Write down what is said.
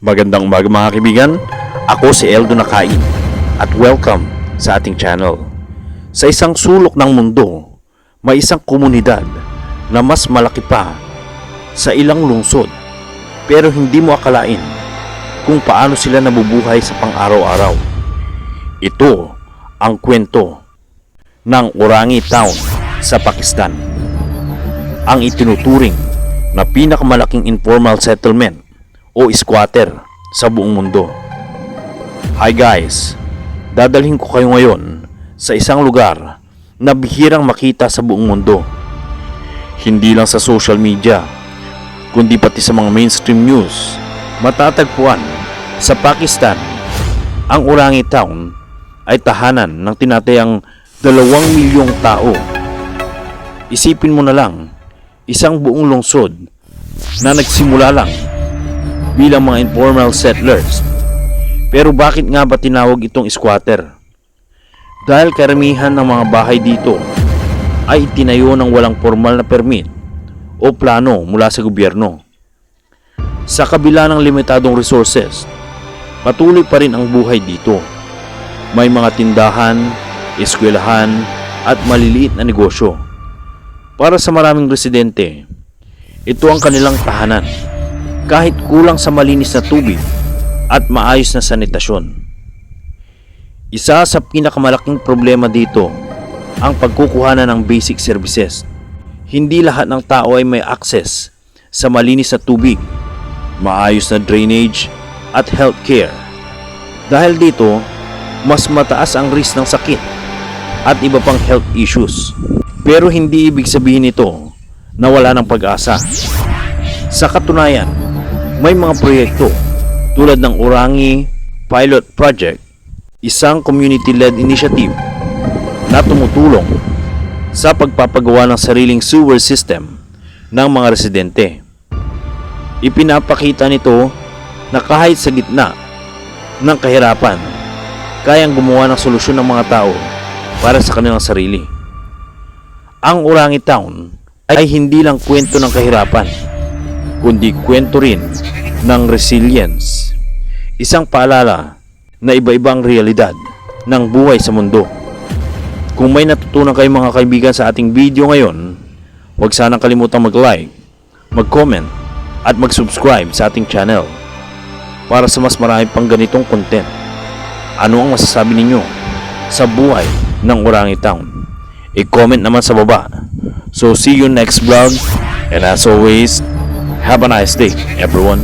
Magandang umaga mga kaibigan, ako si Eldo Nakain at welcome sa ating channel. Sa isang sulok ng mundo, may isang komunidad na mas malaki pa sa ilang lungsod pero hindi mo akalain kung paano sila nabubuhay sa pang-araw-araw. Ito ang kwento ng Orangi Town sa Pakistan, ang itinuturing na pinakamalaking informal settlement o squatter sa buong mundo. Hi guys, dadalhin ko kayo ngayon sa isang lugar na bihirang makita sa buong mundo. Hindi lang sa social media, kundi pati sa mga mainstream news, matatagpuan sa Pakistan. Ang Orangi Town ay tahanan ng tinatayang 2 milyong tao. Isipin mo na lang, isang buong lungsod na nagsimula lang bilang mga informal settlers. Pero bakit nga ba tinawag itong squatter? Dahil karamihan ng mga bahay dito ay itinayo ng walang formal na permit o plano mula sa gobyerno. Sa kabila ng limitadong resources, patuloy pa rin ang buhay dito. May mga tindahan, eskwelahan at maliliit na negosyo. Para sa maraming residente, ito ang kanilang tahanan, kahit kulang sa malinis na tubig at maayos na sanitasyon. Isa sa pinakamalaking problema dito ang pagkukuhanan ng basic services. Hindi lahat ng tao ay may access sa malinis na tubig, maayos na drainage at healthcare. Dahil dito, mas mataas ang risk ng sakit at iba pang health issues. Pero hindi ibig sabihin nito na wala ng pag-asa. Sa katunayan, may mga proyekto tulad ng Orangi Pilot Project, isang community-led initiative na tumutulong sa pagpapagawa ng sariling sewer system ng mga residente. Ipinapakita nito na kahit sa gitna ng kahirapan, kayang gumawa ng solusyon ng mga tao para sa kanilang sarili. Ang Orangi Town ay hindi lang kwento ng kahirapan, kundi kwento rin ng resilience. Isang paalala na iba-iba ang realidad ng buhay sa mundo. Kung may natutunan kayo mga kaibigan sa ating video ngayon, huwag sanang kalimutang mag-like, mag-comment at mag-subscribe sa ating channel para sa mas marami pang ganitong content. Ano ang masasabi ninyo sa buhay ng Orangi Town? I-comment naman sa baba. So see you next vlog, and as always, have a nice day everyone.